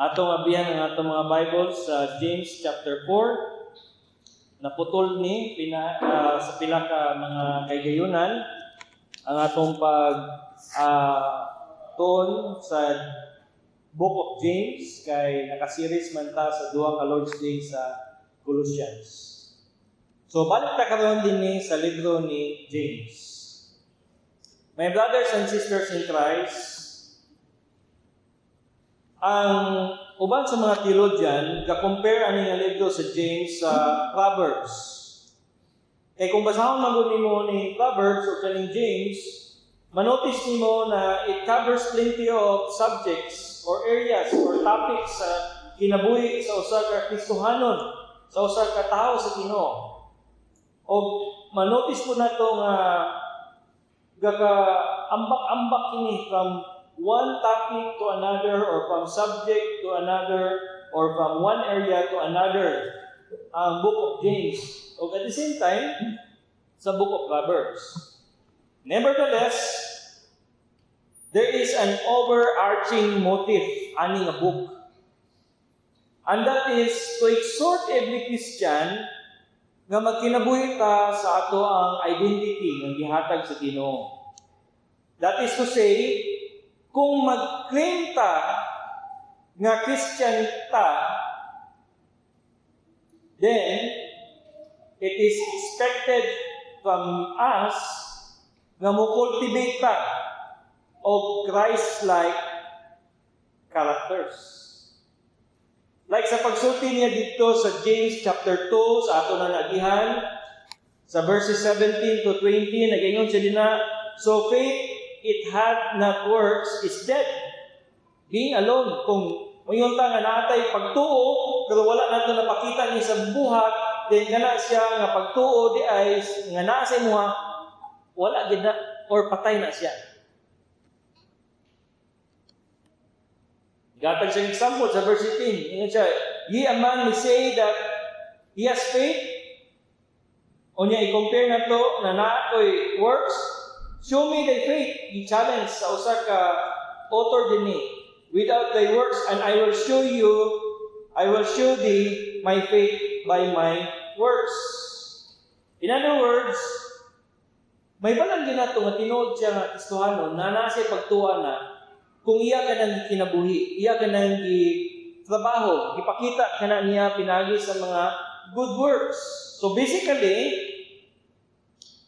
Atong abihan ang atong mga Bibles sa James chapter 4. Naputol ni sa pila ka mga kaygayunan ang atong tuon sa Book of James kay nakaseries man ta sa duha ka Lord's Day sa Colossians. So balik ta karon dinhi sa libro ni James. My brothers and sisters in Christ, ang uban sa mga theologian, ka-compare ani nga libro sa James sa Proverbs. Kaya kung basahon man mo ni Proverbs o kaning James, manotice nimo na it covers plenty of subjects or areas or topics sa kinabuhi sa usa ka Kristohanon, sa usa ka tawo sa Ginoo. O manotice po nato nga ambak-ambak ini from one topic to another or from subject to another or from one area to another ang Book of James o at the same time sa Book of Proverbs. Nevertheless, there is an overarching motive ani nga book, and that is to exhort every Christian nga magkinabuhi ta sa ato ang identity nga gihatag sa Ginoo. That is to say, kung mag-claim ta nga Christian ta, then it is expected from us nga mo-cultivate ta of Christ-like characters. Like sa pagsulti niya dito sa James chapter 2, sa ato na nagihan, sa verses 17 to 20, nag-ingon siya din na, so faith, it had not works, is dead. Being alone, kung mayon ta nga natay pagtuo, pero wala nato napakita niya sa buhat, then kana siya nga pagtuo di ay nga naa sa imuha, wala gid na or patay na siya. Gatag siyang example sa verse 18. Ingon siya, ye a man may say that he has faith, o niya i-compare na to na naatoy works, show me thy faith. I-challenge sa usa ka author din ni. Without thy works, and I will show thee my faith by my works. In other words, may balang ginato nga tinuod siya nga Kristohanon na nasa pagtuwa na kung iya ka nang kinabuhi, iya ka nang trabaho, ipakita ka na niya pinagi sa mga good works. So basically,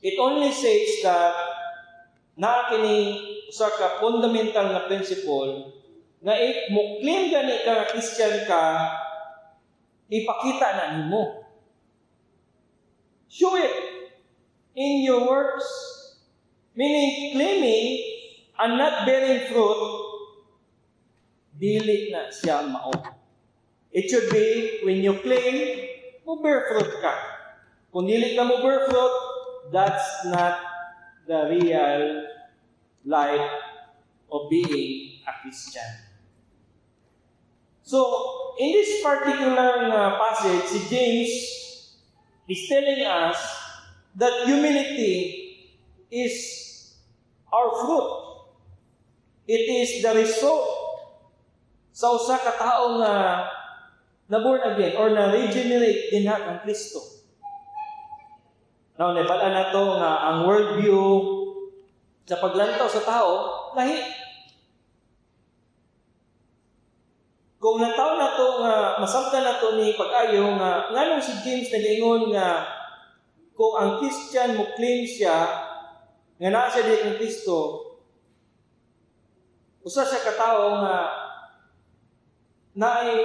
it only says that na kini usa ka fundamental na principle nga if mo claim gani ka nga Christian ka, ipakita na nimo. Show it in your works. Meaning claiming and not bearing fruit, dili na siya mao. It should be when you claim mo bear fruit ka. Kung dili ka mo bear fruit, that's not the real life of being a Christian. So, in this particular passage, si James is telling us that humility is our fruit. It is the result sa usa ka tawo nga na-born again or na-regenerate din ang Kristo. Now, nabala na to nga ang worldview sa paglantaw sa tao, lahi. Kung nataw na to nga, masabta na to ni pag-ayo nga, nganong si James nag-ingon nga, kung ang Christian mo claim siya, nga nasa di kang Kristo, usa siya katao nga, naay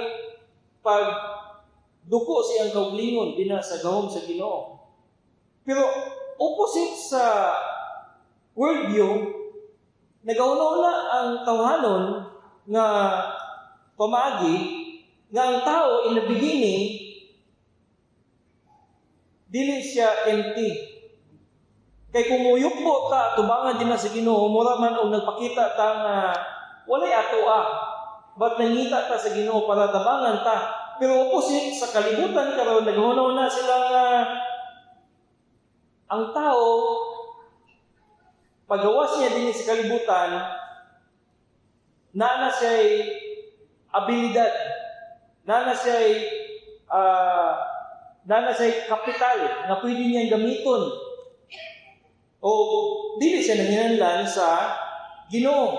pagduko siyang kauglingon, di na sa gahom sa Ginoo. Pero, opposite sa worldview, nagauna-una ang tawhanon nga pamagi nga ang tao in the beginning dili siya empty. Kay kung muyukbo ta tubangan din na sa Ginoo, mura man og nagpakita ta nga walay atoa, but nangita ta sa Ginoo para tabangan ta. Pero opposite sa kalibutan karon naghunaw sila nga ang tao pagawas niya din sa kalibutan na siya'y abilidad, nana siya'y kapital na pwede niyang gamiton. O dili siya nanginahanglan sa Ginoo.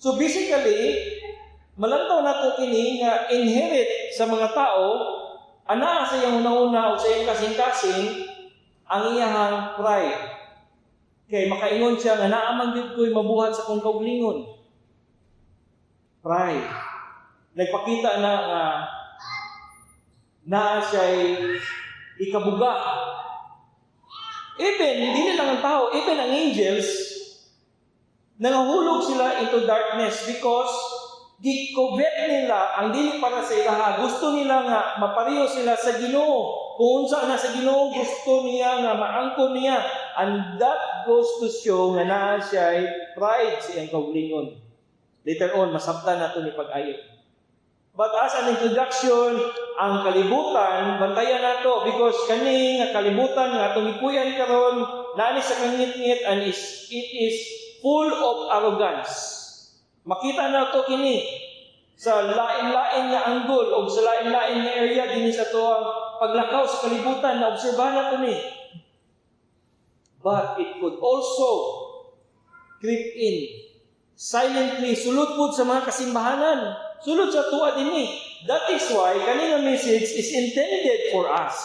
So basically, malantaw nato kini nga inherit sa mga tao, ana sa iyang una-una o sa iyang kasing-kasing ang iyahang pride. Kay makaingon siya nga naaman gyud ko'y mabuhat sa kong kaugalingon. Pride. Nagpakita na nga naa siya'y ikabuga. Even, hindi lang ang tao, even ang angels, nangahulog sila into darkness because gikovet nila ang dili para sa ilaha. Gusto nila nga mapareho sila sa Ginoo. Kung unsa na sa Ginoo, gusto niya nga maangkon niya. And that goes to show nga naa siya'y pride sa iyang kaugalingon. Later on, masabtan nato ni pag-ayo. But as an introduction, ang kalibutan, bantayan nato because kani nga kalibutan nga atong ipuyan karon naani sa kangit-ngit and it is full of arrogance. Makita nato kini sa lain-lain nga anggol o sa lain-lain nga area dinhi sa tuwang paglakaw sa kalibutan na obserbahan nato ni. But it could also creep in silently, sulod po sa mga kasimbahanan. Sulod sa tuwa din eh. That is why kanina message is intended for us.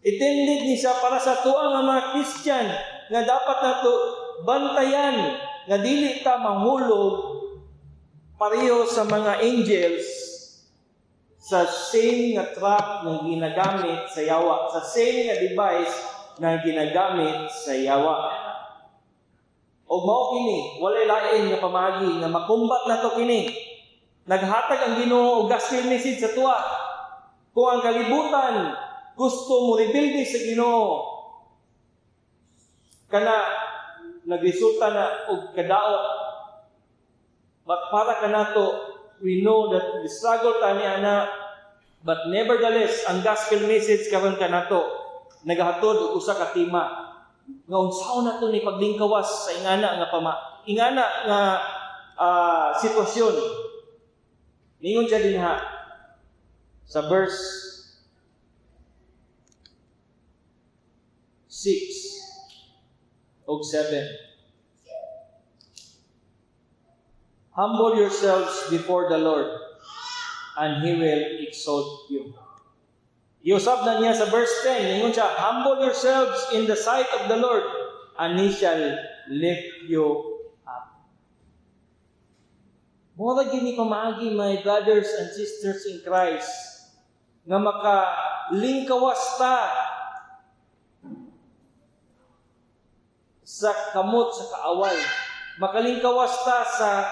Intended ni siya para sa tuwa nga mga Christian nga dapat nato bantayan nga dili ta mahulog pareho sa mga angels sa same nga trap nga ginagamit sa yawa, sa same nga device nga ginagamit sa yawa. O mao kini, walay lain nga pamagi nga makumbat nato kini. Naghatag ang Ginoo og gospel message sa tuwa. Kung ang kalibutan gusto mo rebuild sa Ginoo, kana nagresulta na og kadaot. But para kanato, we know that the struggle tani ana, but nevertheless ang gospel message karon kanato nagahatod og usa ka tema nga unsaon nato ni paglingkawas sa ingana nga sitwasyon. Ningon siya din ha sa verse 6 o 7. Humble yourselves before the Lord, and He will exalt you. Iusab na niya sa verse 10, ningon siya, humble yourselves in the sight of the Lord, and He shall lift you up. Mura gini pamaagi, my brothers and sisters in Christ, nga makalingkawas ta sa kamot sa kaaway. Makalingkawas ta sa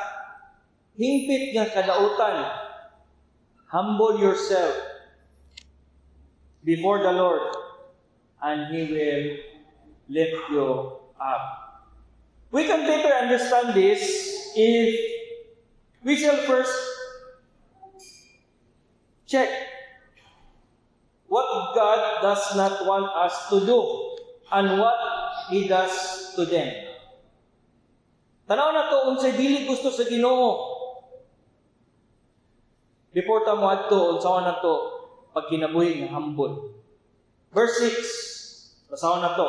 hingpit nga kadautan. Humble yourself before the Lord, and He will lift you up. We can better understand this if we shall first check what God does not want us to do and what He does to them. Tanaw na to unsay dili gusto sa Ginoo. Before ta mo adto unsaon na to pag kinabuhi nga humble. Verse 6, basahon na to.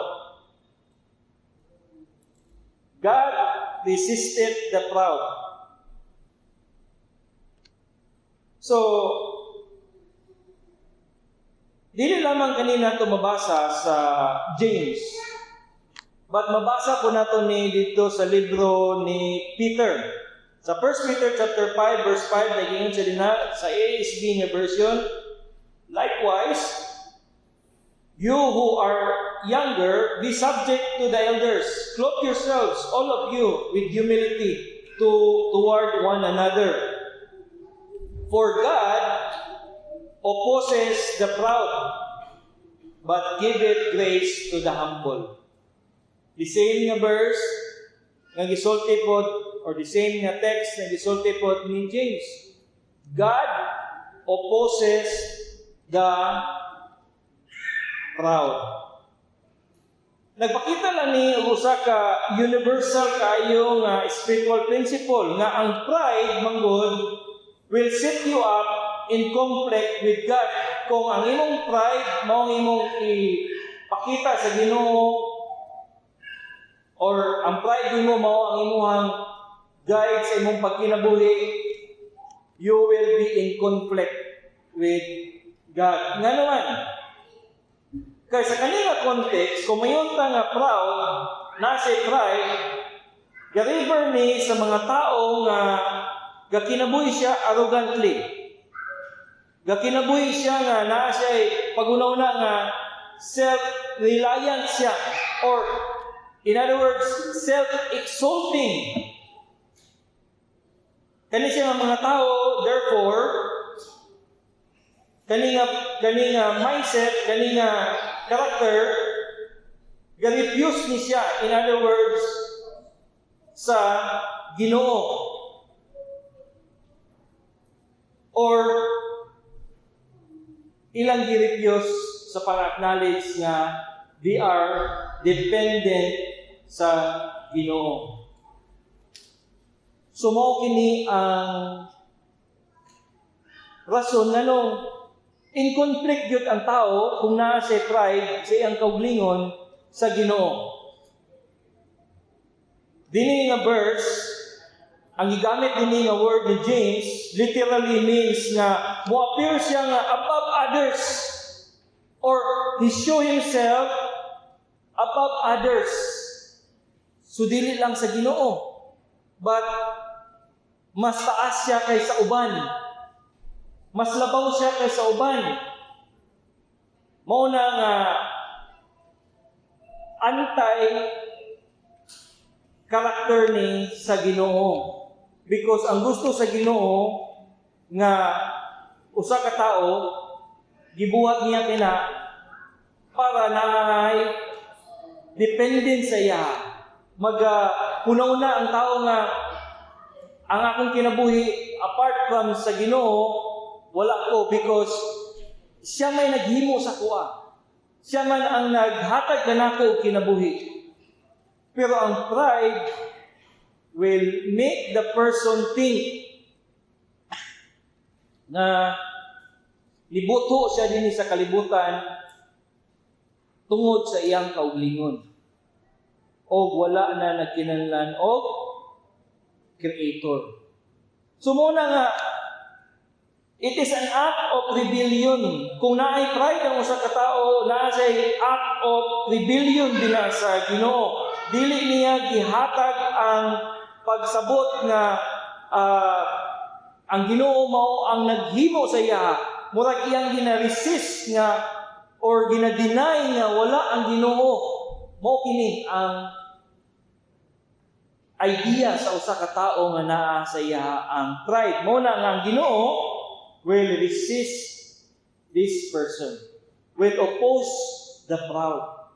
God resisted the proud. So, dili lamang kanina ito mabasa sa James, but mabasa po nato ni dito sa libro ni Peter. Sa 1 Peter chapter 5 verse 5, naging siya din sa ASB nga version. Likewise, you who are younger, be subject to the elders. Clothe yourselves, all of you, with humility toward one another. For God opposes the proud, but giveth grace to the humble. The same nga verse nga gisulti pod, or the same nga text nga gisulti pod ni James. God opposes the proud. Nagpakita lang ni usa ka universal kayo nga spiritual principle nga ang pride manggod will set you up in conflict with God. Kung ang imong pride mao ang imong ipakita sa Ginoo, or ang pride mo mao ang imong guide sa imong pagkinabuhi, you will be in conflict with God. Nga naman, kaya sa kanila context, kung mayon ta nga proud, nasa pride, gariver ni sa mga tao nga gakinabuhi siya arrogantly. Gakinabuhi siya nga naa siya pag-una nga self-reliant siya, or in other words, self-exalting. Kani siya mga tao, therefore, kani nga mindset, kani nga character, ga-refuse ni siya, in other words, sa Ginoo. Or ilang gi-refuse sa pag-acknowledge nga they are dependent sa Ginoo. So mao kini ang rason nganong in conflict gyud ang tao kung naa siya pride sa iyang kaugalingon sa Ginoo. Dini nga verse, ang gigamit dinhi nga word ni James literally means nga mo-appear siya nga above others, or he show himself above others. So dili lang sa Ginoo, but mas taas siya kaysa uban. Mas labaw siya kaysa uban. Mao na nga anti-character ni sa Ginoo. Because ang gusto sa Ginoo nga usa ka tao gibuhat niya kina para naay dependent sa iya. Una ang tao nga ang akong kinabuhi apart from sa Ginoo, wala ko, because siya may naghimo sa kuha. Siya man ang naghatag kanako og kinabuhi. Pero ang pride will make the person think na libuto siya dinhi sa kalibutan tungod sa iyang kaugalingon. O wala na nagkinahanglan og Creator. So muna nga, it is an act of rebellion. Kung naay pride ang usa ka tawo, naa say act of rebellion din sa Ginoo. Dili niya gihatag ang pagsabot nga ang Ginoo mao ang naghimo sa iya. Murag iyang gina-resist nga or gina-deny nga wala ang Ginoo. Mao kini ang idea sa usa ka tawo nga naa sa iya ang pride. Mao na nga ang Ginoo will resist this person, will oppose the proud.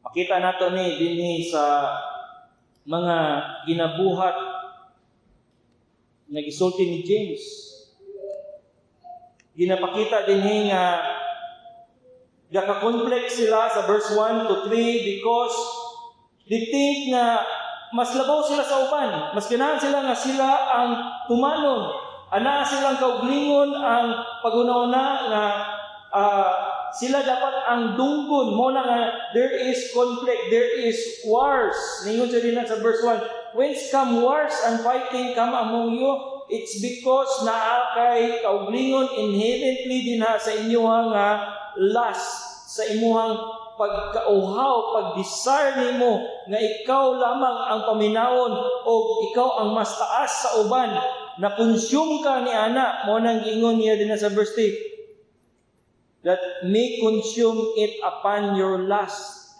Makita nato ni dinhi sa mga ginabuhat nga gisulti ni James. Ginapakita dinhi nga gaka-conflict sila sa verse 1 to 3 because they think nga mas labaw sila sa uban. Mas ganahan sila nga sila ang tumanon. Ana silang kauglingon ang pag-una nga sila dapat ang dunggon. Mo na nga there is conflict, there is wars. Ningon siya din sa verse 1. Whence come wars and fighting come among you? It's because naa kay kauglingon inherently din sa inyong lust, sa imuhang pagkauhaw, pag-desire nimo nga ikaw lamang ang paminawon o ikaw ang mas taas sa uban, na consume ka ni ana. Mo nang giingon niya din sa verse 3, that may consume it upon your lust.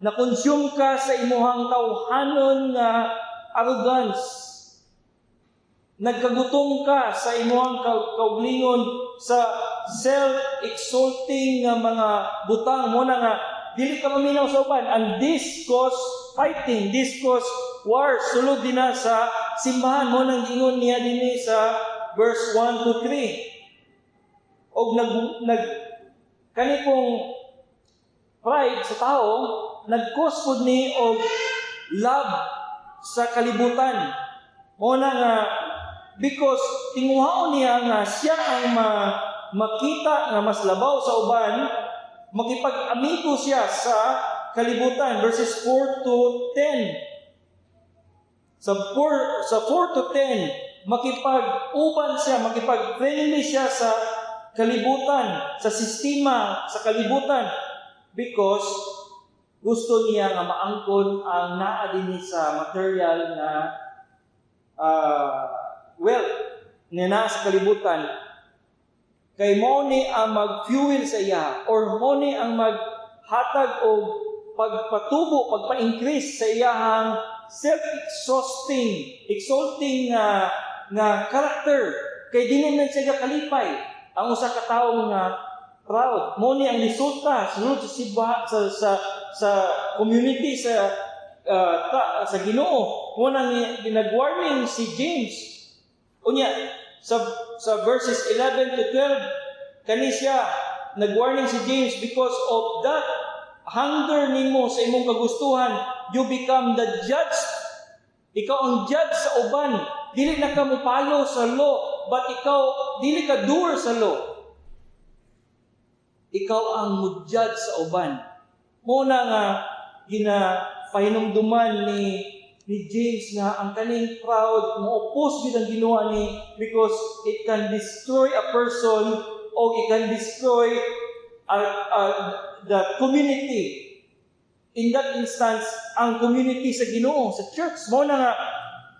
Na consume ka sa imuhang tawhanon nga arrogance. Nagkagutom ka sa imuhang kauglingon sa self-exalting nga mga butang mo na nga dili ka maminaw sa uban, and this cause fighting, this cause war. Sulod din na sa simbahan mo nang ingon niya dinhi sa verse 1 to 3. Og kani pong pride sa tao nag-cause pud ni og love sa kalibutan. Mo na nga because tinguhaon niya nga siya ang makita nga mas labaw sa uban, makipag-amigo siya sa kalibutan. Verses 4 to 10. Sa 4 to 10, makipag-uban siya, makipag-friendly siya sa kalibutan, sa sistema, sa kalibutan, because gusto niya nga maangkon ang naa dinhi sa material na wealth na naa sa kalibutan. Kay mo ni ang mag-fuel sa iya, or mo ni ang maghatag o pagpatubo, pagpa-increase sa iyahang exalting nga character. Kay dili man siya kalipay ang usa ka tawo nga proud. Mo ni ang resulta sunod sa community sa Ginoo. Mo nang ginag-warning si James. Unya sa verses 11 to 12 kani siya nag-warning si James, because of that hunger nimo sa imong kagustuhan, you become the judge. Ikaw ang judge sa uban. Dili na ka mopalo sa law, but ikaw dili ka doer sa law. Ikaw ang mo-judge sa uban. Muna nga ginapahinumduman ni James nga ang kaning proud mo-oppose gid ang ginawa ni, because it can destroy a person o it can destroy the community. In that instance, ang community sa Ginoo, sa church. Mo na nga,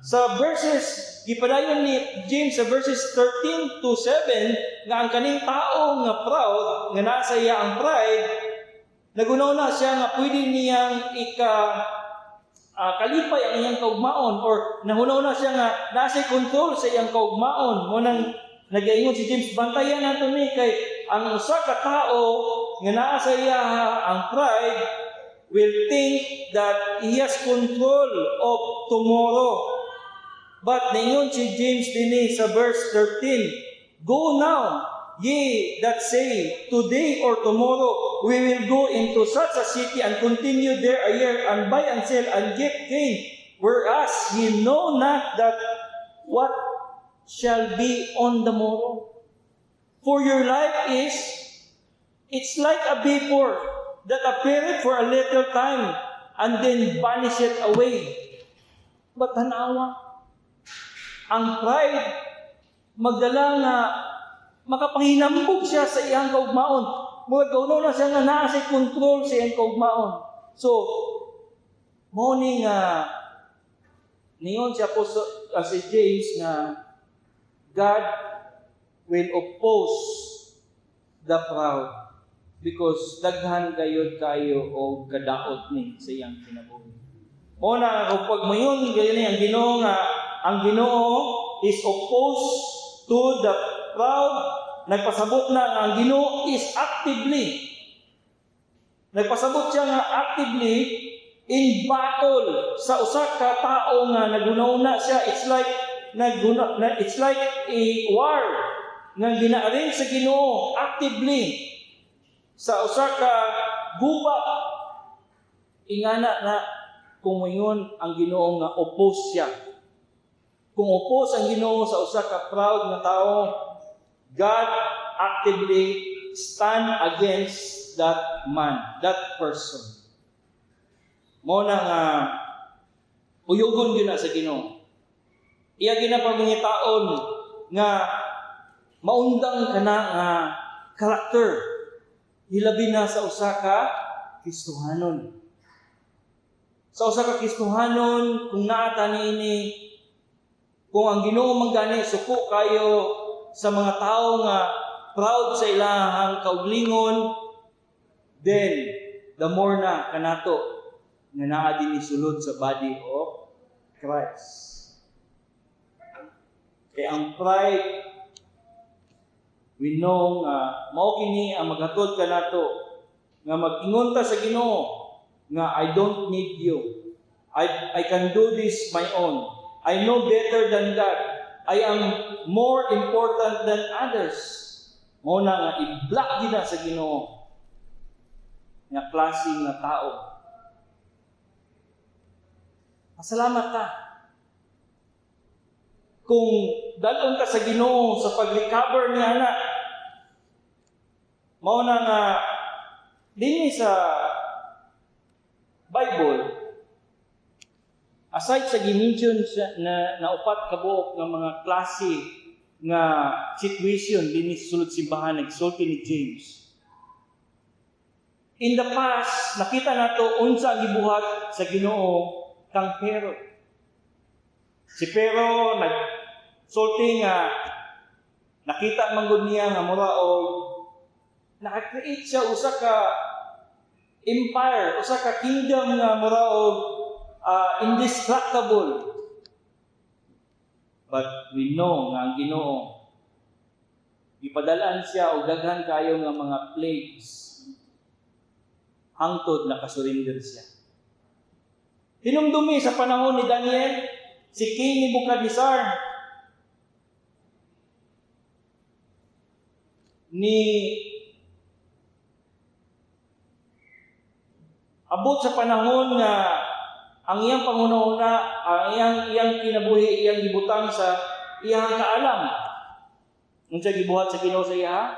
sa verses, gipadayon ni James sa verses 13 to 7, nga ang kaning tao nga proud, nga nasa iya ang pride, nagunaw na siya nga pwede niyang kalipay ang iyang kaugmaon, or nahunaw na siya nga nasa control sa iyang kaugmaon. Mo nang nagaingon si James, bantayan nato ni kay ang usa ka tao nga naa sa iya ang pride will think that he has control of tomorrow. But ningon si James dinhi sa verse 13, go now, ye that say, today or tomorrow we will go into such a city and continue there a year and buy and sell and get gain, whereas ye know not that what shall be on the morrow. For your life it's like a vapor that appeareth for a little time and then vanisheth away. But tanawa, ang pride magdala nga makapanginambog siya sa iyang kaugmaon. Mula gawno na siya nga naa sa control sa iyang kaugmaon. So, mo ni nga niyon si James nga God will oppose the proud, because daghan gayud kayo o kadaot ni sa iyang kinabuhi. O na kapag mayon gayon ang Ginoo is opposed to the proud, nagpasabot na nga ang Ginoo is nagpasabot siya nga actively in battle sa usa ka tao nga nagunauna siya. It's like a war nga gina-arrange sa Ginoo actively sa usa ka gubat. Ingana na kung mayon ang Ginoo nga oppose siya. Kung oppose ang Ginoo sa usa ka proud nga tao, God actively stand against that man, that person. Mo na nga uyugon gyud na sa Ginoo. Iya ginapamangitaon nga maundang kana nga karakter, hilabi na sa usa ka Kristohanon. Sa usa ka Kristohanon, kung naata niini, kung ang Ginoo manggani suko kayo sa mga tao nga proud sa ilahang kauglingon, then the more na kanato nga naa dinhi sulod sa body of Christ. Kaya ang pride, we know nga mao kini ang maghatod kanato nga mag-ingon ta sa Ginoo nga I don't need you. I can do this my own. I know better than God. I am more important than others. Mao na nga i-block gid na sa Ginoo nga klase nga tao. Pasalamat ka kung dalon ka sa Ginoo sa pag-recover ni ana. Mao na nga dinhi sa Bible, aside sa gimension na upat ka buok nga mga klase nga situation dinhi sa sulod simbahan nagsulti ni James. In the past, nakita nato unsa ang gibuhat sa Ginoo kang Pero. Si Pero nagsulti nga nakita man gud niya nga mura og naka-create siya usa ka empire, usa ka kingdom nga mura og indestructible. But we know nga ang Ginoo gipadalaan siya og daghan kayo nga mga plagues hangtod nakasurrender siya. Hinumdumi sa panahon ni Daniel, si King Nebuchadnezzar abot sa panahon nga ang iyang pangunahuna, ang iyang kinabuhi, iyang gibutang sa iyang kaalam. Unsa gibuhat sa Ginoo sa iya?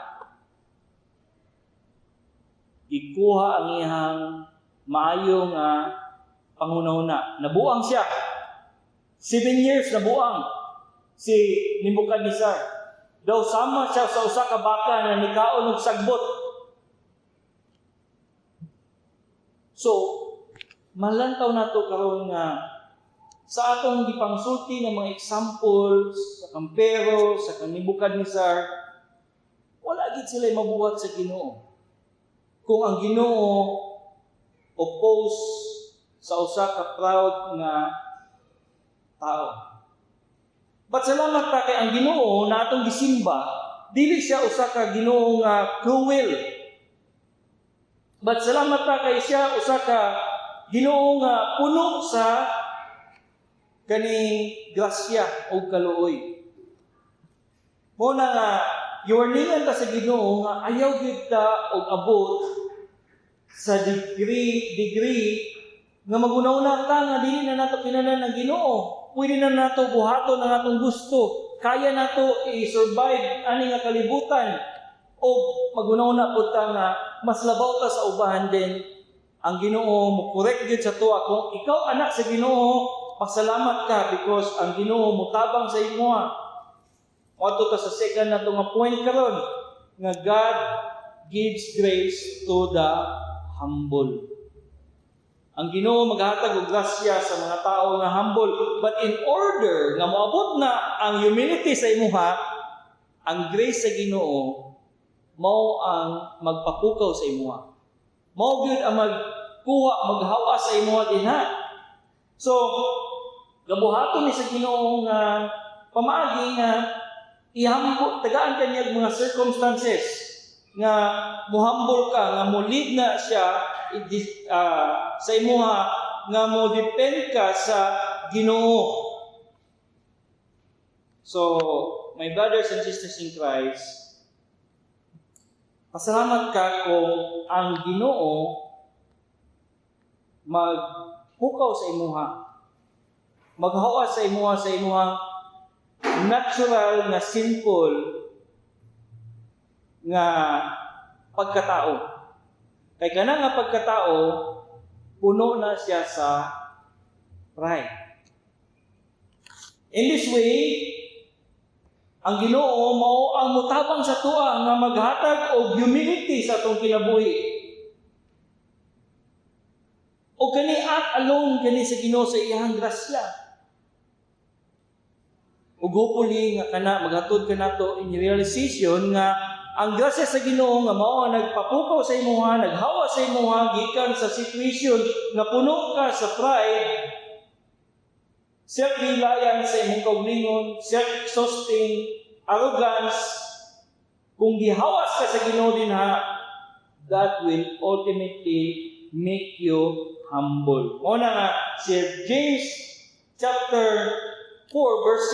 Ikuha ang iyang maayo nga pangunahuna. Nabuang siya. 7 years nabuang si Nebuchadnezzar. Daw sama siya sa usa ka baka na nikaon og sagbot. So, malantaw nato karon nga sa atong gipangsulti ng mga examples sa Kampero, sa Nebuchadnezzar, wala gid sila mabuhat sa Ginoo. Kung ang Ginoo oppose sa usa ka proud nga tao. But salamat ta kay ang Ginoo na atong gisimba, dili siya usa ka Ginoo nga cruel. But salamat ta kay siya usa ka Ginoo nga puno sa kaning grasya o kaluoy. Muna nga giwarningan ta sa Ginoo nga ayaw gyud ta og abot sa degree nga magunaw-una ta nga dili na nato kinahanglan ng Ginoo. Pwede na nato buhaton ang atong gusto. Kaya nato i-survive ani nga kalibutan o magunaw-una pud ta nga mas labaw ta sa ubahan din ang Ginoo mo correct gyud sa tuwa. Kung ikaw anak sa Ginoo, pasalamat ka because ang Ginoo mutabang sa imo. Moadto ta sa second nato nga point karon nga God gives grace to the humble. Ang Ginoo maghatag og grasya sa mga tao nga humble, but in order nga moabot na ang humility sa imuha, ang grace sa Ginoo mao ang magpapukaw sa imuha. Mao gyud ang magkuha, maghawa sa imuha dinha. So, gabuhaton ni sa Ginoo nga pamaagi nga ihambol tagaan kaniya mga circumstances nga muhambol ka, nga mo-lead na siya sa imuha, nga mo-depend ka sa Ginoo. So, my brothers and sisters in Christ, pasalamat ka kung ang Ginoo magpukaw sa imuha, maghawa sa imuha natural na sinful nga pagkatao. Kay kana nga pagkatao puno na siya sa pride. In this way, ang Ginoo mao ang mutabang sa tuwa nga maghatag og humility sa atong kinabuhi. O kani act alone kani sa Ginoo sa iyang grasya. Ug hopefully nga kana maghatod ka nato in realization nga ang grasya sa Ginoo nga mao ang nagpapukaw sa imuha, naghawa sa imuha gikan sa situation nga puno ka sa pride, self-reliance sa imong kaugalingon, self-exhausting, arrogance. Kung gihawas ka sa Ginoo dinha, that will ultimately make you humble. Mao na nga si James chapter 4 verse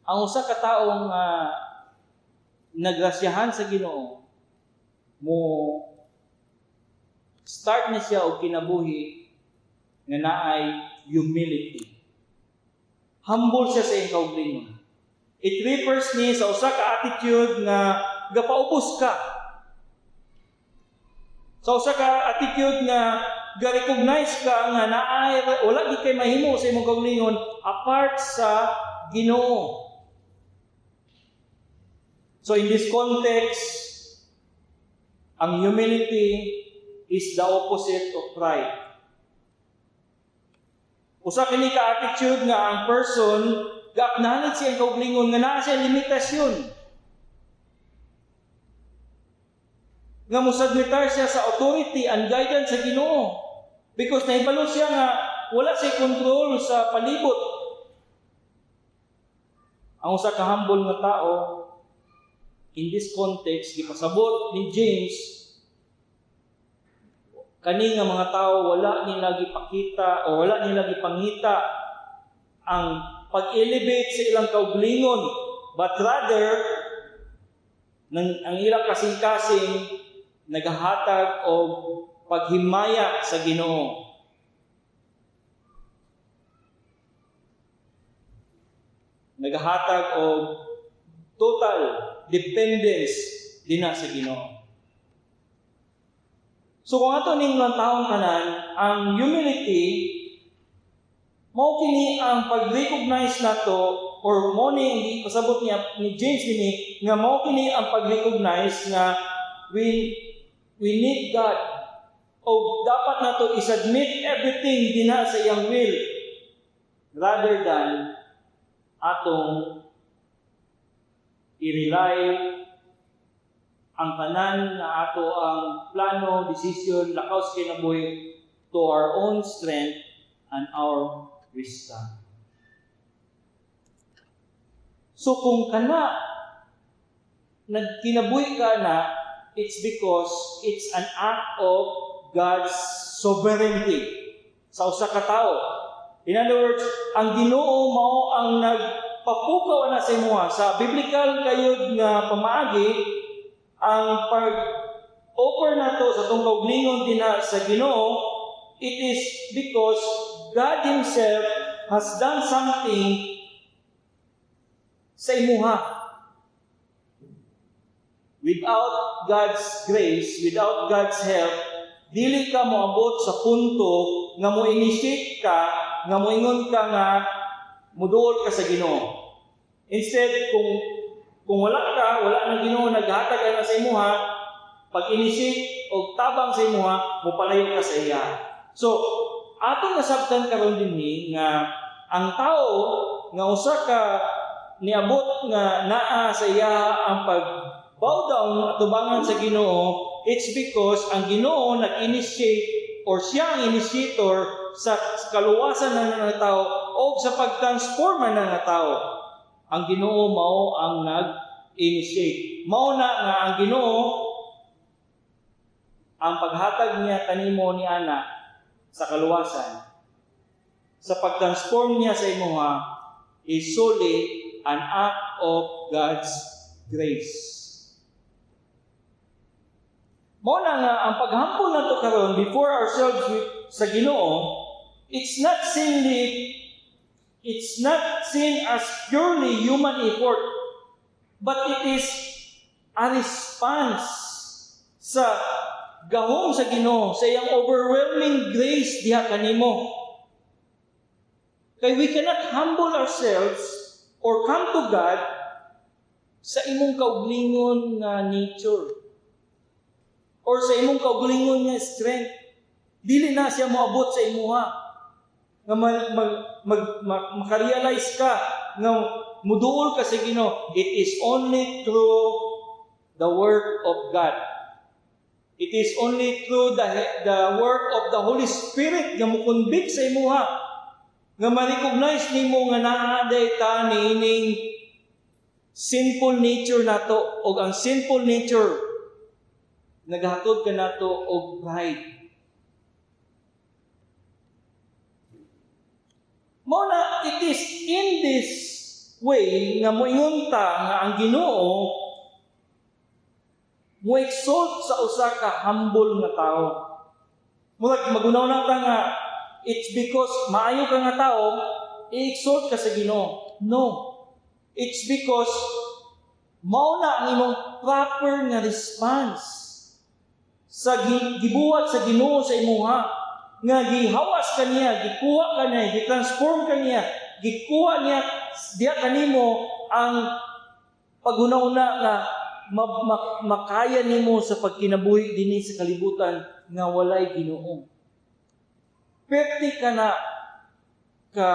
6. Ang usa ka taong nagrasyahan sa Ginoo mo start na siya og kinabuhi nga naay humility. humble siya sa iyang kaugalingon. It refers ni sa usa ka attitude nga gapaubos ka. Sa usa ka attitude nga ga-recognize ka nga naay wala gid kay mahimo sa imong kaugalingon apart sa Ginoo. So in this context, ang humility is the opposite of pride. Usa kini ka attitude nga ang person ga-acknowledge siya ang kaugalingon nga naa siya limitasyon. Nga musagmitar siya sa authority and guidance sa Ginoo. Because nahibalo siya nga wala siya control sa palibot. Ang usa ka humble nga tao, in this context, gipasabot ni James, kani nga mga tao wala nila gipakita o wala nila gipangita ang pag-elevate sa ilang kaugalingon, but rather ang ilang kasing-kasing naghahatag o paghimaya sa Ginoo. Naghahatag o total dependence din sa Ginoo. So kung ato ning taong tanan, ang humility mao kini ang pag-recognize nato or mo ni pasabot niya ni James ini nga mao kini ang pag-recognize nga we need God. O dapat nato i-submit everything dinha sa iyang will rather than atong i-rely ang tanan na ato ang plano, decision, lakaw sa kinabuhi to our own strength and our wisdom. So kung nagkinabuhi ka na, it's because it's an act of God's sovereignty sa usa ka tawo. In other words, ang Ginoo mao ang nagpapukaw na sa imuha. Sa biblical kayod nga pamaagi, ang pag-offer nato sa itong kaugalingon din sa Ginoo, it is because God Himself has done something sa imuha. Without God's grace, without God's help, dili ka moabot sa punto nga mo-initiate ka, nga moingon ka nga muduol ka sa Ginoo. Instead, kung wala nang Ginoo naghatag na sa imuha, pag-initiate o tabang sa imuha, mopalayo ka sa iya. So, ato nasabtan karon dinhi nga ang tao nga usa ka niabot nga naa sa iya ang pag-bow down at tubangan sa Ginoo, it's because ang Ginoo nag-initiate or siya ang initiator sa kaluwasan ng mga tao o sa pag-transforma ng mga tao. Ang Ginoo mao ang nag-initiate. Mao na nga ang Ginoo ang paghatag niya kanimo ni ana sa kaluwasan. Sa pag-transform niya sa imuha is solely an act of God's grace. Mao na nga ang paghambol nato karon before ourselves sa Ginoo, it's not seen as purely human effort, but it is a response sa gahom sa Ginoo, sa iyang overwhelming grace diha kanimo. Kay we cannot humble ourselves or come to God sa imong kaugalingon nga nature or sa imong kaugalingon nga strength. Dili na siya moabot sa imuha nga makarealize ka nga muduol ka sa Ginoo. It is only through the work of God. It is only through the work of the Holy Spirit nga mukonbik sa imuha, nga ma-recognize nimo nga naaday ka niining sinful nature nato, o ang sinful nature naghatod ka nato og pride. Muna, it is in this way nga moingon ta nga ang Ginoo mo exalt sa usa ka humble nga tao. Murag magunaw na ta nga it's because maayo ka nga tao, i-exalt ka sa Ginoo. No. It's because mao na ang imong proper nga response sa gibuhat sa Ginoo sa imuha, nga gihawas ka niya, gikuha ka niya, gitransform ka niya, gikuha niya diya kanimo ang paghuna-una nga makaya nimo sa pagkinabuhi dinhi sa kalibutan nga walay Ginoo. Perti ka na ka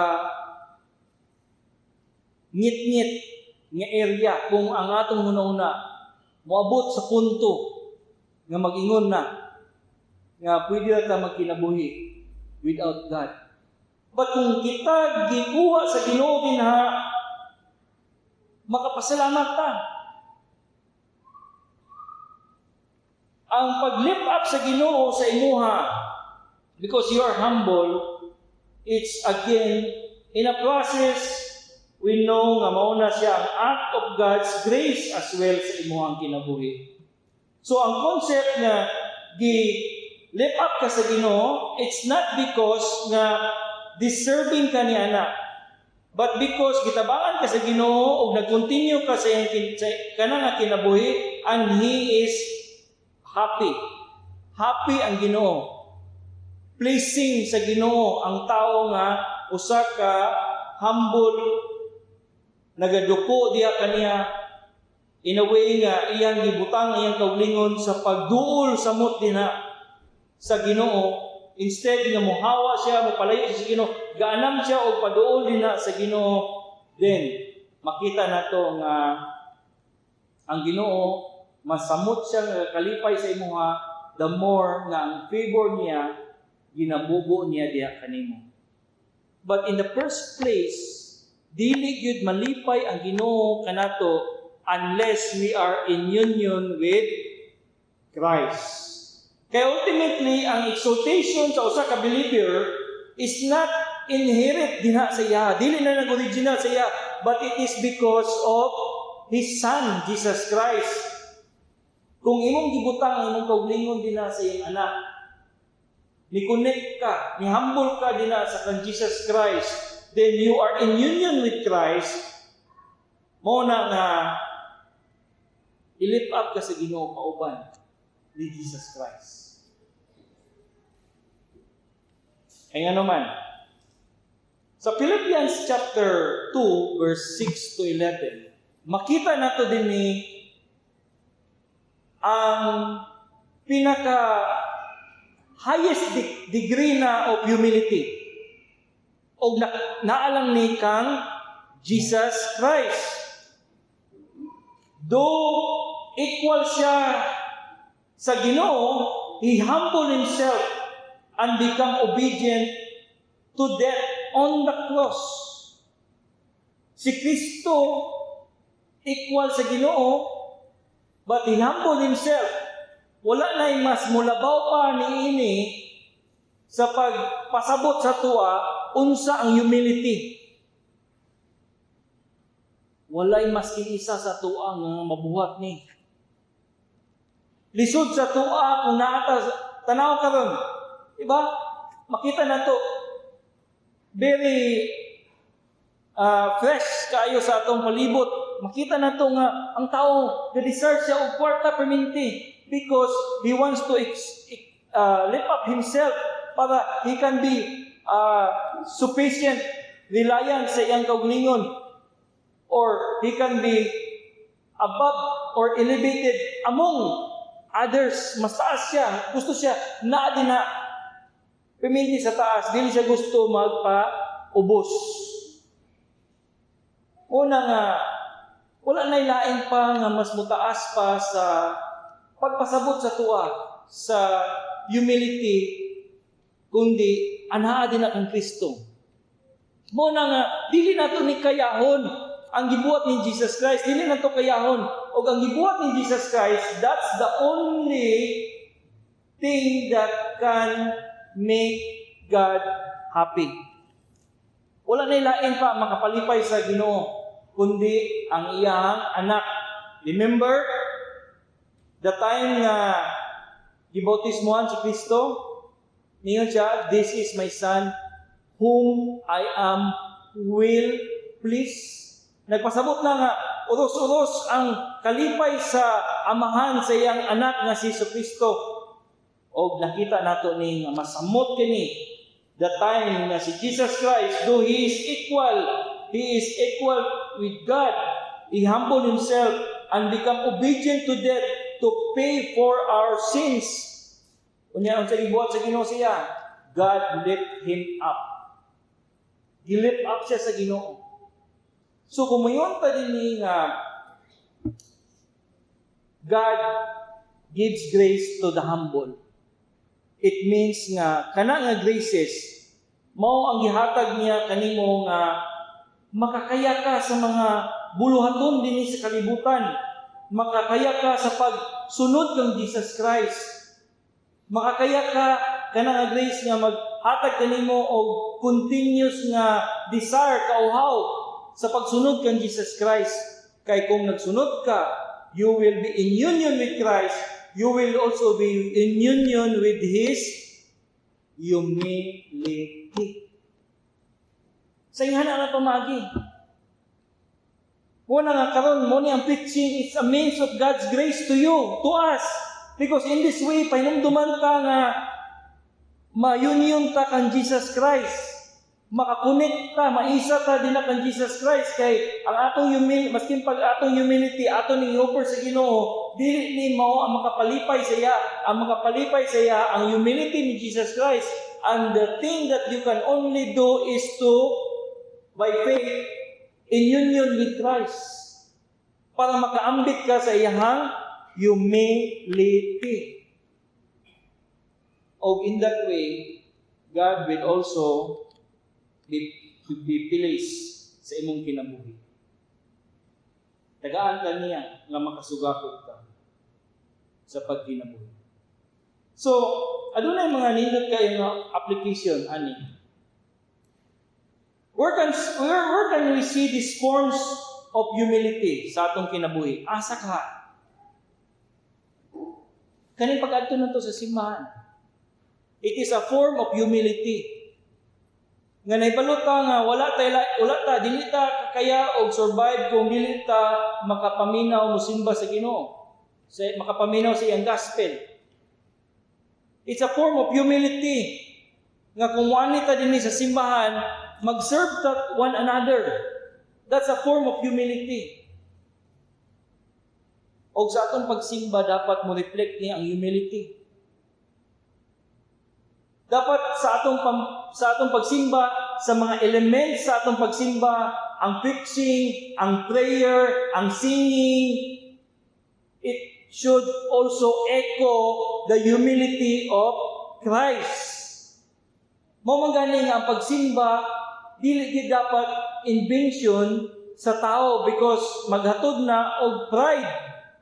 ngit-ngit nga area kung ang atong huna-una moabot sa punto nga mag-ingon na nga pwede na ta magkinabuhi without God. But kung kita gikuha sa Ginoo dinha, makapasalamat ta. Ang pag-lift up sa Ginoo sa imuha, because you are humble, it's again, in a process, we know nga mauna siya ang act of God's grace as well sa imuhang kinabuhi. So ang concept na lift up ka sa Ginoo, it's not because nga deserving ka ni anak, but because gitabangan ka sa Ginoo o nag-continue ka sa kanang kinabuhi, and He is happy. Happy ang Ginoo. Pleasing sa Ginoo ang tao nga usa ka humble, nagaduko diha kaniya in a way nga iyang gibutang iyang kaulingon sa pagduol sa mut dinha sa Ginoo. Instead nga mohawa siya, mopalayo sa Ginoo, gaanam siya og paduol dinha sa Ginoo, then makita nato nga ang Ginoo masamot siya nga kalipay sa imuha, the more nga ang favor niya ginabubo niya diha kanimo. But in the first place, dili gyud malipay ang Ginoo kanato unless we are in union with Christ. Kaya ultimately, ang exaltation sa usa ka believer is not inherent dinha sa iya. Dili na nag-original sa iya, but it is because of His Son, Jesus Christ. Kung imong gibutang ang imong kaugalingon dinha sa iyong anak, ni-connect ka, ni-humble ka dinha sa kan Jesus Christ, then you are in union with Christ, mo na nga i-lift up ka sa Ginoo kauban ni Jesus Christ. Ay nga naman, sa Philippians chapter 2, verse 6 to 11, makita nato din ni ang pinaka highest degree na of humility o naalang ni kang Jesus Christ. Though equal siya sa Ginoo, He humbled Himself and become obedient to death on the cross. Si Kristo equal sa Ginoo, but He humbled Himself. Wala na mas mulabaw pa niini sa pagpasabot sa tuwa, unsa ang humility. Walay mas kinisa sa tuwa nga mabuhat ni. Lisod sa tuwa kung naata tanaw karon. Diba? Makita na to. Very fresh kayo sa atong palibot. Makita na to nga ang tao na-desire siya og kwarta permanente because he wants to lift up himself para he can be sufficient, reliant sa iyang kaugalingon, or he can be above or elevated among others. Mas taas siya. Gusto siya na din na pumili sa taas. Dili siya gusto magpa-ubos. Una nga, wala na ilaing pa nga mas mutaas pa sa pagpasabot sa tuwa, sa humility, kundi anaa din na kang Kristo. Muna nga, dili na to ni kayahon ang gibuhat ni Jesus Christ. Dili na to kayahon. O ang gibuhat ni Jesus Christ, that's the only thing that can make God happy. Wala na ilain pa makapalipay sa Ginoo, kundi ang iyang anak. Remember, the time nga gibautismohan si Kristo, niyon siya, "This is my son, whom I am will please. Nagpasabot na nga, uros-uros ang kalipay sa amahan sa iyang anak nga si Jesucristo. O nakita nato ni nga masamot kini the time nga si Jesus Christ, though He is equal with God. He humbled Himself and become obedient to death to pay for our sins. Unya ang sa gibuhat sa Ginoo siya, God lift Him up. Gi-lift up siya sa Ginoo. So kumuyon ta din nga God gives grace to the humble. It means nga kana nga graces mao ang gihatag niya kanimo nga makakaya ka sa mga buluhaton dinhi sa kalibutan. Makakaya ka sa pagsunod kang Jesus Christ. Makakaya ka kana nga grace nga maghatag kanimo og continuous nga desire kauhaw sa pagsunod kang Jesus Christ. Kay kung nagsunod ka, you will be in union with Christ. You will also be in union with His humility. Sa ingana na pamagi. Muna nga karon mo ni ang preaching is a means of God's grace to you, to us. Because in this way, pahinumduman ka nga ma-union ta kang Jesus Christ. Makakunik ta, maisa ta din na kang Jesus Christ. Kay ang atong humility, maskin pag atong humility, atong i-offer sa Ginoo, dili ni mao ang makapalipay sa iya. Ang makapalipay sa iya, ang humility ni Jesus Christ. And the thing that you can only do is to, by faith, in union with Christ. Para makaambit ka sa iyang humility. O in that way, God will also be pleased sa imong kinabuhi. Tagaan ka niya nga makasugakod ka sa pagkinabuhi. So, adunay mga nindot kayo nga application ani. Where can we see these forms of humility sa atong kinabuhi? Asa ka? Kaning pag-adto nato sa simbahan. It is a form of humility. Nga naibalot ka nga wala ta dili ta kaya og survive kung dili ta makapaminaw mosimba sa Ginoo. Makapaminaw sa iyang gospel. It's a form of humility. Nga kung wani ta dinhi sa simbahan, mag-serve ta one another. That's a form of humility. Og sa atong pagsimba dapat mo reflect niya ang humility. Dapat sa atong pagsimba, sa mga elements sa atong pagsimba, ang preaching, ang prayer, ang singing, it should also echo the humility of Christ. Mao man gani nga ang pagsimba dili dapat invention sa tao because maghatod na og pride,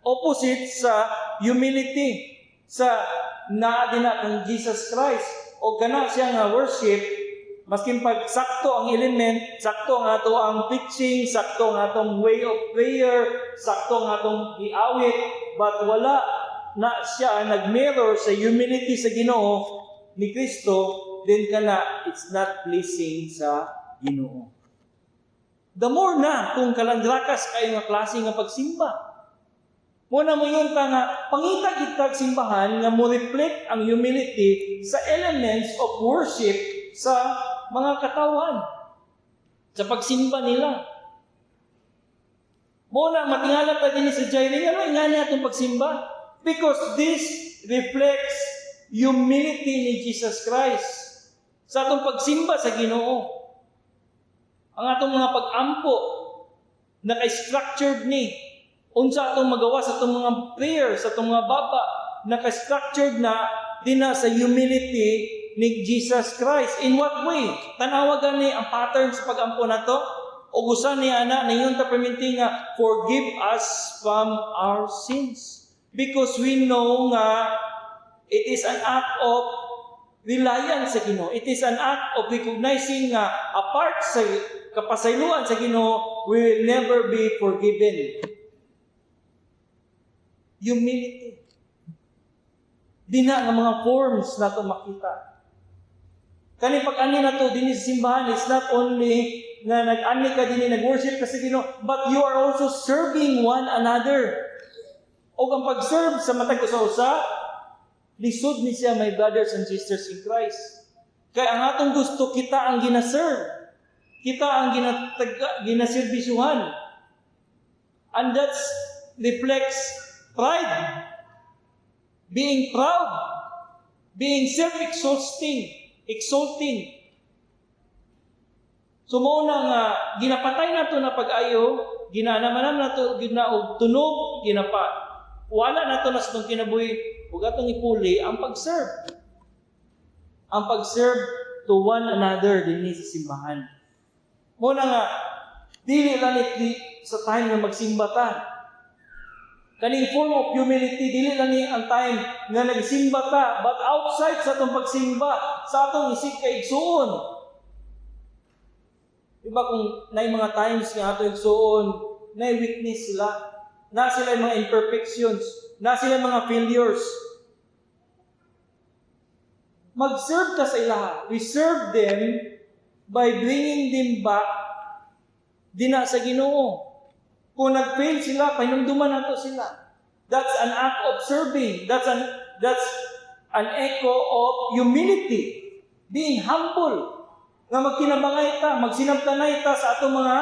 opposite sa humility, sa naa din na kang Jesus Christ. O kana siya nga worship, maskin pag sakto ang element, sakto nga ato ang preaching, sakto nga atong way of prayer, sakto nga atong iawit, but wala na siya nag-mirror sa humility sa Ginoo ni Kristo, then kana it's not pleasing sa Ginoo. The more na kung kalandrakas kayo nga klase nga pagsimba. Muna mo yun ka nga, pangita-kitag simbahan nga mo reflect ang humility sa elements of worship sa mga katawan. Sa pagsimba nila. Muna, matingala pa din sa Jairus, ano nga niya itong pagsimba? Because this reflects humility ni Jesus Christ. Sa itong pagsimba sa Ginoo. Ang atong mga pag-ampo, naka-structured ni. Unsa atong magawa sa itong mga prayer, sa itong mga baba, naka-structured na din na sa humility ni Jesus Christ. In what way? Tanawagan ni ang pattern sa pag-ampo na to? O gusto ni ana na yun tapaminti nga, forgive us from our sins. Because we know nga, it is an act of reliance sa Ginoo. It is an act of recognizing nga, apart sa kapasayloan sa Ginoo, we will never be forgiven. Humility. Di na nga mga forms na ito makita. Kani pag-ani na ito, din sa simbahan, it's not only nga nag-ani ka din, nag-worship ka sa Ginoo, but you are also serving one another. O ang pag-serve sa matag usa-usa, lisod ni siya, my brothers and sisters in Christ. Kaya ang atong gusto, kita ang gina-serve. Kita ang ginaserbisyuhan. And that reflects pride. Being proud. Being exalting. So muna nga, ginapatay na to na pag-ayo, ginanamanam na to, ginaog tunog, wala na to na sa itong kinabuhi, huwag atong ipuli ang pag-serve. Ang pag-serve to one another din sa simbahan. Muna nga, dili lang sa time na magsimba ta. Kaning form of humility, dili lang ang time nga nagsimba ta, but outside sa atong pagsimba, sa atong isig kay igsuon. Diba kung na mga times nga atong igsuon, na weakness sila, na sila mga imperfections, na sila mga failures. Mag-serve ka sa ilaha. We serve them by bringing them back dina sa Ginoo. Kung nag-fail sila, pahinumduman nato sila. That's an act of serving. That's an echo of humility. Being humble. Nga magkinabangay ta, magsinabtanay ta sa atong mga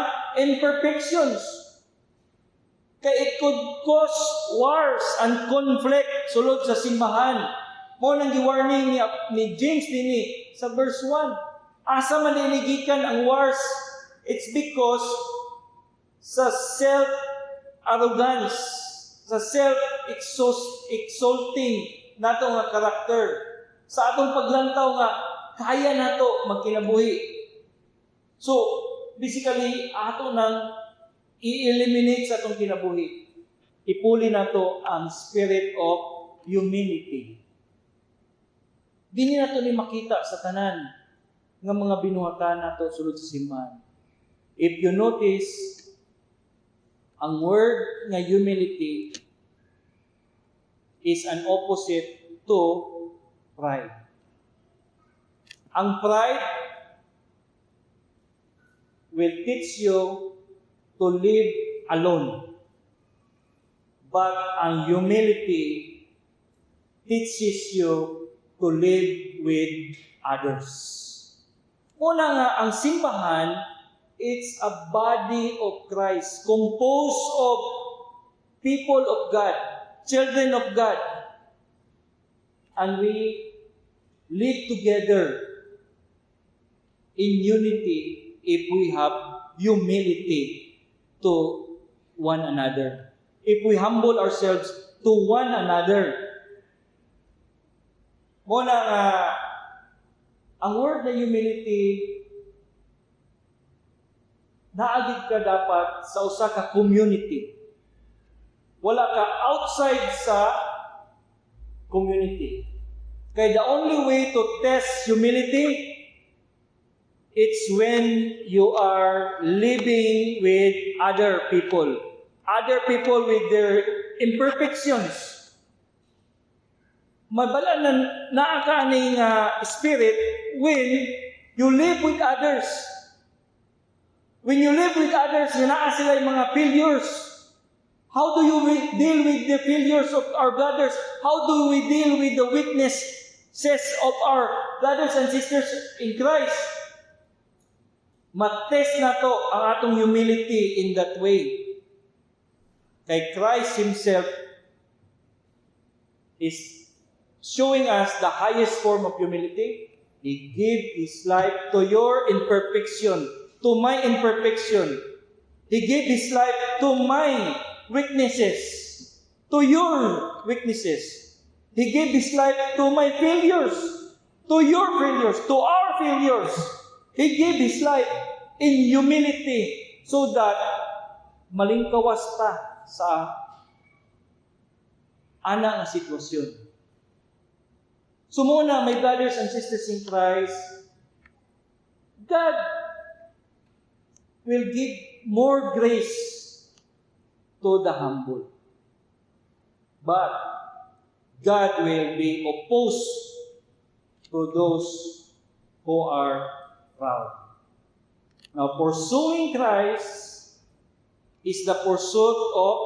imperfections. Kaya it could cause wars and conflict sulod sa simbahan. Mo nang gi-warning ni James dinhi sa verse 1. Asa man inigikan ang wars? It's because sa self-arrogance, sa self-exalting nato nga karakter, sa atong paglantaw nga kaya nato magkinabuhi. So, basically, ato nang i-eliminate sa atong kinabuhi. Ipuli nato ang spirit of humility. Dili nato ni makita sa tanan nga mga binuhatan nato sulod sa simbahan. If you notice, ang word nga humility is an opposite to pride. Ang pride will teach you to live alone. But ang humility teaches you to live with others. Una nga, ang simbahan, it's a body of Christ, composed of people of God, children of God. And we live together in unity if we have humility to one another. If we humble ourselves to one another. Muna ang word na humility, naagid ka dapat sa usa ka community. Wala ka outside sa community. Kaya the only way to test humility, it's when you are living with other people with their imperfections. Mabala na naaka ning spirit when you live with others. When you live with others, naa sila yung mga failures. How do you deal with the failures of our brothers? How do we deal with the weaknesses of our brothers and sisters in Christ? Matest na to ang atong humility in that way. Kay Christ Himself is showing us the highest form of humility. He gave His life to your imperfection, to my imperfection. He gave His life to my weaknesses, to your weaknesses. He gave His life to my failures, to your failures, to our failures. He gave His life in humility so that malingkawas ta sa ana nga sitwasyon. So muna, my brothers and sisters in Christ, God will give more grace to the humble. But God will be opposed to those who are proud. Now, pursuing Christ is the pursuit of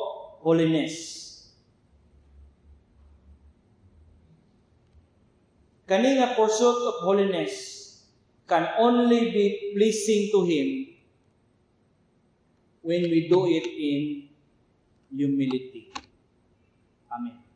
holiness. Kani nga pursuit of holiness can only be pleasing to Him when we do it in humility. Amen.